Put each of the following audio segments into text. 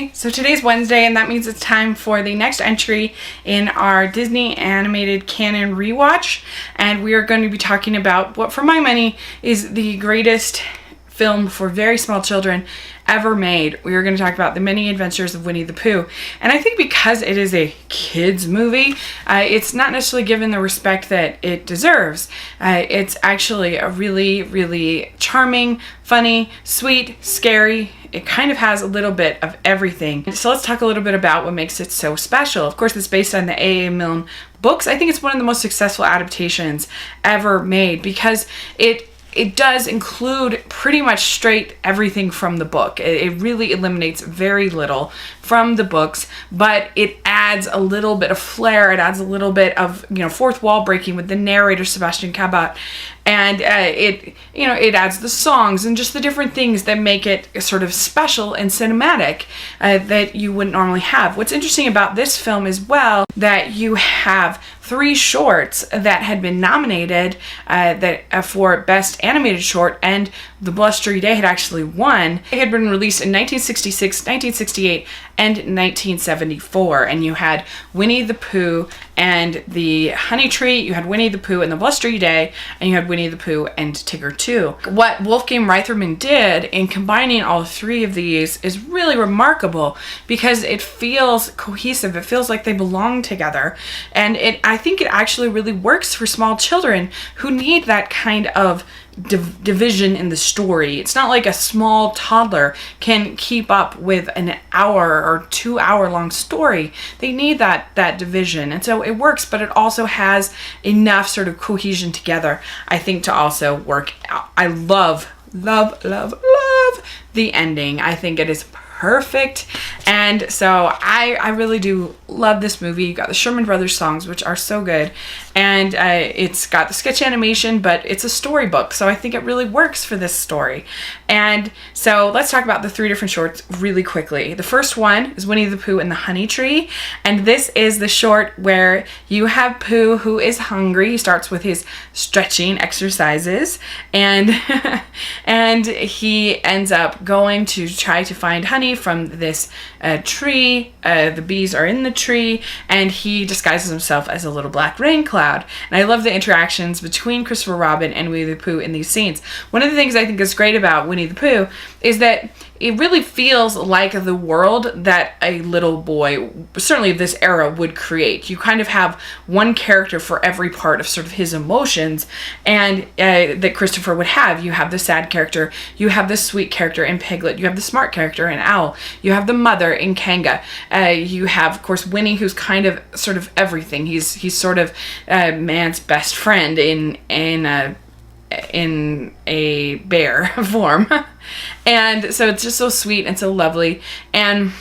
Hi! So today's Wednesday, and that means it's time for the next entry in our Disney animated Canon rewatch. And we are going to be talking about what, for my money, is the greatest film for very small children ever made. We are going to talk about The Many Adventures of Winnie the Pooh. And I think because it is a kids movie, it's not necessarily given the respect that it deserves. It's actually a really, really charming, funny, sweet, scary. It kind of has a little bit of everything. So let's talk a little bit about what makes it so special. Of course, it's based on the A.A. Milne books. I think it's one of the most successful adaptations ever made because it does include pretty much straight everything from the book. It really eliminates very little from the books, but it adds a little bit of flair. It adds a little bit of, fourth wall breaking with the narrator, Sebastian Cabot. And it adds the songs and just the different things that make it sort of special and cinematic that you wouldn't normally have. What's interesting about this film as well, that you have 3 shorts that had been nominated for Best Animated Short, and The Blustery Day had actually won. It had been released in 1966, 1968, and 1974. And you had Winnie the Pooh and the Honey Tree, you had Winnie the Pooh and the Blustery Day, and you had Winnie the Pooh and Tigger 2. What Wolfgang Reitherman did in combining all 3 of these is really remarkable because it feels cohesive. It feels like they belong together. And I think it actually really works for small children who need that kind of division in the story. It's not like a small toddler can keep up with an hour or 2 hour long story. They need that division. And so it works, but it also has enough sort of cohesion together, I think, to also work out. I love the ending. I think it is perfect. And so I really do love this movie. You got the Sherman Brothers songs, which are so good. And it's got the sketch animation, but it's a storybook. So I think it really works for this story. And so let's talk about the 3 different shorts really quickly. The first one is Winnie the Pooh and the Honey Tree. And this is the short where you have Pooh, who is hungry. He starts with his stretching exercises. And, and he ends up going to try to find honey from this tree. The bees are in the tree, and he disguises himself as a little black rain cloud. And I love the interactions between Christopher Robin and Winnie the Pooh in these scenes. One of the things I think is great about Winnie the Pooh is that it really feels like the world that a little boy, certainly of this era, would create. You kind of have one character for every part of sort of his emotions, and that Christopher would have. You have the sad character, you have the sweet character in Piglet, you have the smart character in Owl, you have the mother in Kanga, you have, of course, Winnie, who's kind of sort of everything. He's sort of man's best friend in a bear form. And so it's just so sweet and so lovely. And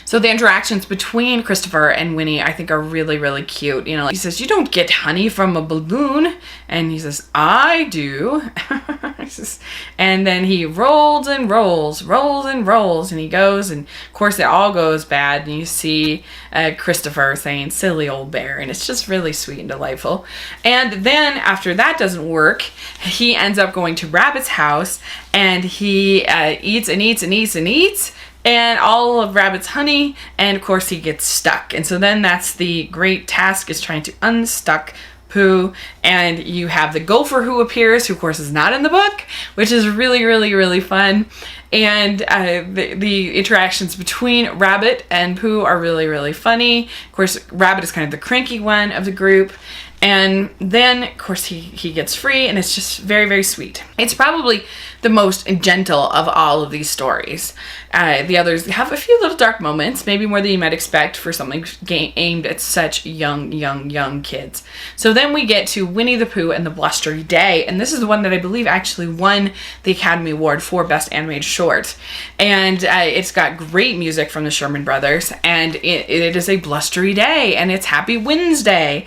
so the interactions between Christopher and Winnie, I think, are really, really cute. He says, "You don't get honey from a balloon." And he says, "I do." And then he rolls and rolls, and he goes, and of course it all goes bad. And you see Christopher saying, "Silly old bear." And it's just really sweet and delightful. And then after that doesn't work, he ends up going to Rabbit's house, and he eats and eats and eats and eats. And all of Rabbit's honey, and of course he gets stuck. And so then that's the great task, is trying to unstuck Pooh. And you have the gopher who appears, who of course is not in the book, which is really, really, really fun. And the interactions between Rabbit and Pooh are really, really funny. Of course, Rabbit is kind of the cranky one of the group. And then, of course, he gets free, and it's just very, very sweet. It's probably the most gentle of all of these stories. The others have a few little dark moments, maybe more than you might expect for something aimed at such young kids. So then we get to Winnie the Pooh and the Blustery Day, and this is the one that I believe actually won the Academy Award for Best Animated Short. And it's got great music from the Sherman Brothers, and it is a blustery day, and it's Happy Wednesday.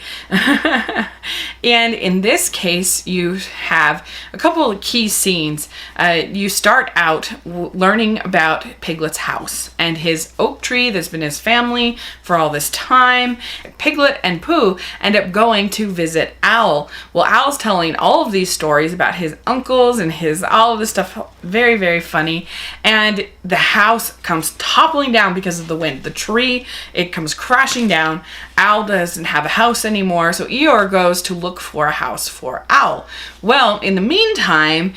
And in this case, you have a couple of key scenes. You start out learning about Piglet's house and his oak tree that's been his family for all this time. Piglet and Pooh end up going to visit Owl. Well, Owl's telling all of these stories about his uncles and all of this stuff. Very, very funny. And the house comes toppling down because of the wind. The tree, it comes crashing down. Owl doesn't have a house anymore, so Eeyore goes to look for a house for Owl. Well, in the meantime,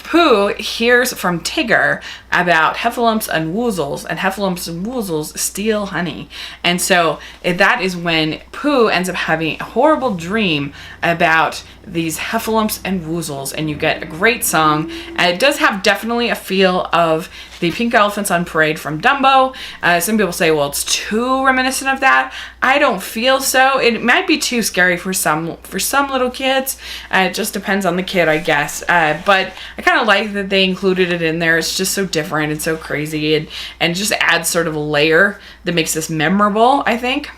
Pooh hears from Tigger about heffalumps and woozles, and heffalumps and woozles steal honey. And so that is when Pooh ends up having a horrible dream about these heffalumps and woozles, and you get a great song. And it does have definitely a feel of the Pink Elephants on Parade from Dumbo. Some people say, well, it's too reminiscent of that. I don't feel so. It might be too scary for some little kids. It just depends on the kid, I guess. But I kind of like that they included it in there. It's just so different and so crazy, and just adds sort of a layer that makes this memorable, I think.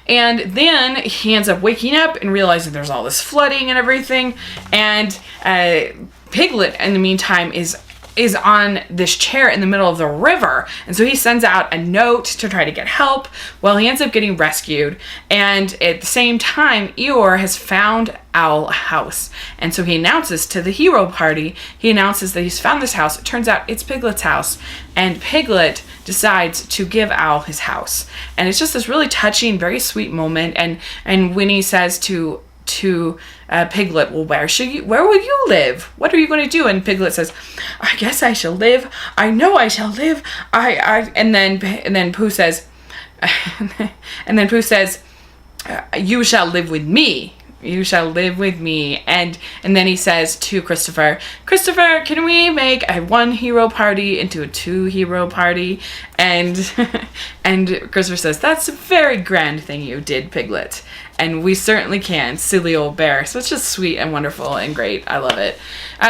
And then he ends up waking up and realizing there's all this flooding and everything. And Piglet, in the meantime, is on this chair in the middle of the river. And so he sends out a note to try to get help. Well, he ends up getting rescued. And at the same time, Eeyore has found Owl a house. And so he announces to the hero party, he announces that he's found this house. It turns out it's Piglet's house. And Piglet decides to give Owl his house. And it's just this really touching, very sweet moment. And Winnie says to Piglet, well, where will you live? What are you going to do? And Piglet says, I guess I shall live. I know I shall live. And then Pooh says, you shall live with me. You shall live with me. And then he says to Christopher, can we make a one hero party into a two hero party? And Christopher says, that's a very grand thing you did, Piglet. And we certainly can, silly old bear. So it's just sweet and wonderful and great. I love it.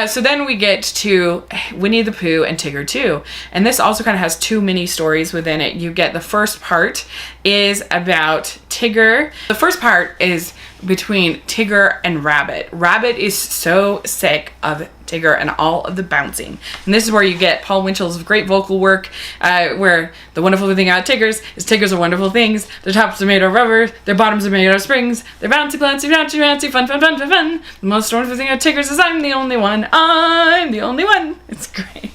So then we get to Winnie the Pooh and Tigger too. And this also kind of has two mini stories within it. You get the first part is about Tigger. The first part is between Tigger and Rabbit. Rabbit is so sick of Tigger and all of the bouncing. And this is where you get Paul Winchell's great vocal work, where the wonderful thing about Tiggers are wonderful things. Their tops are made of rubber, their bottoms are made of springs. They're bouncy, bouncy, bouncy, bouncy, fun, fun, fun, fun, fun. The most wonderful thing about Tiggers is I'm the only one. I'm the only one. It's great.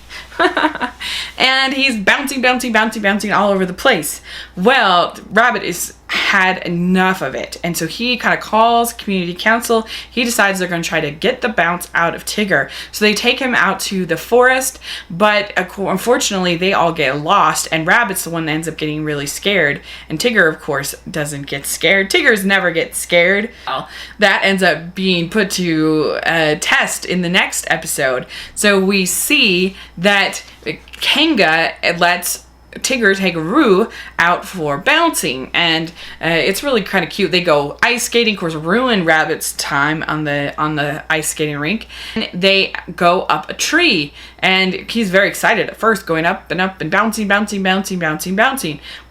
And he's bouncing all over the place. Well, Rabbit had enough of it, and so he kind of calls community council. He decides they're going to try to get the bounce out of Tigger. So they take him out to the forest, but unfortunately they all get lost, and Rabbit's the one that ends up getting really scared, and Tigger, of course, doesn't get scared. Tiggers never get scared. Well, that ends up being put to test in the next episode. So we see that Kanga lets Tigger take Roo out for bouncing, and it's really kind of cute. They go ice skating, of course, ruin Rabbit's time on the ice skating rink. And they go up a tree, and he's very excited at first, going up and up and bouncing.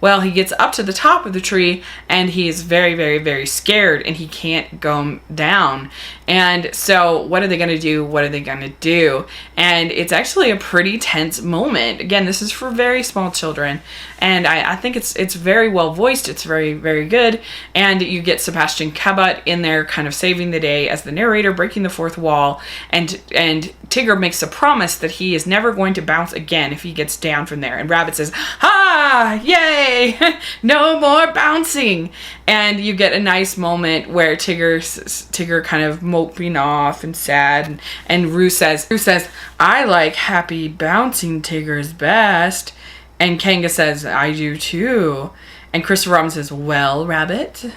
Well, he gets up to the top of the tree, and he is very, very, very scared, and he can't go down. And so what are they going to do? And it's actually a pretty tense moment. Again, this is for very small children, and I think it's very well voiced. It's very, very good. And you get Sebastian Cabot in there kind of saving the day as the narrator, breaking the fourth wall, and Tigger makes a promise that he is never going to bounce again if he gets down from there. And Rabbit says, "Ha! Yay! No more bouncing!" And you get a nice moment where Tigger kind of moping off and sad, and Roo says, "I like happy bouncing Tiggers best." And Kanga says, "I do too." And Christopher Robin says, "Well, Rabbit,"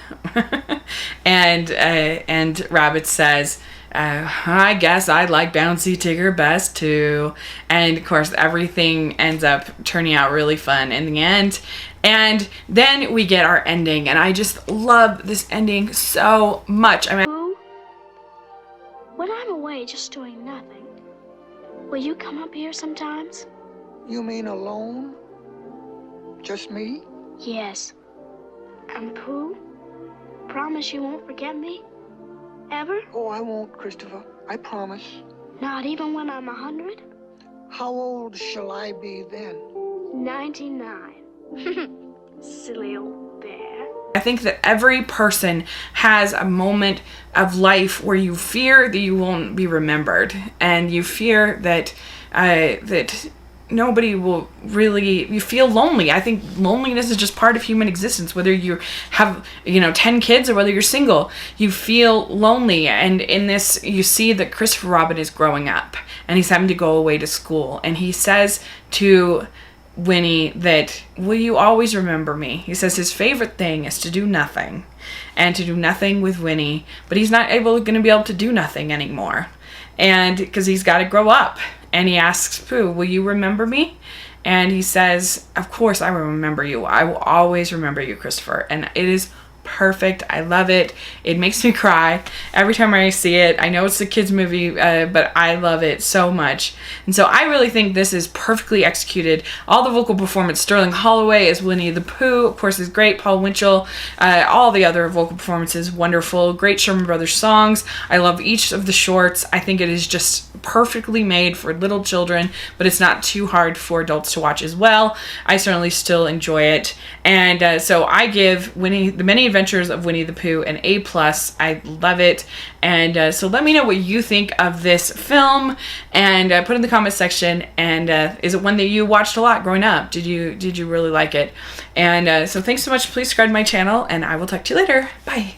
and Rabbit says, "I guess I like bouncy Tigger best too." And of course, everything ends up turning out really fun in the end. And then we get our ending, and I just love this ending so much. When I'm away just doing nothing, will you come up here sometimes? You mean alone? Just me? Yes. And Pooh, promise you won't forget me? Ever? Oh, I won't, Christopher. I promise. Not even when I'm 100? How old shall I be then? 99. Silly old bear. I think that every person has a moment of life where you fear that you won't be remembered, and you fear that that nobody will really, you feel lonely. I think loneliness is just part of human existence, whether you have 10 kids or whether you're single. You feel lonely, and in this you see that Christopher Robin is growing up and he's having to go away to school, and he says to Winnie that, will you always remember me? He says his favorite thing is to do nothing, and to do nothing with Winnie, but he's not going to be able to do nothing anymore, and because he's got to grow up. And he asks Pooh, will you remember me? And he says, of course I will remember you. I will always remember you, Christopher. And it is perfect. I love it. It makes me cry every time I see it. I know it's a kids movie, but I love it so much. And so I really think this is perfectly executed. All the vocal performance, Sterling Holloway as Winnie the Pooh, of course, is great. Paul Winchell, all the other vocal performances, wonderful. Great Sherman Brothers songs. I love each of the shorts. I think it is just perfectly made for little children, but it's not too hard for adults to watch as well. I certainly still enjoy it. And so I give The Many Adventures of Winnie the Pooh an A+. I love it. And so let me know what you think of this film, and put in the comment section. And is it one that you watched a lot growing up? Did you really like it? And so thanks so much. Please subscribe to my channel, and I will talk to you later. Bye.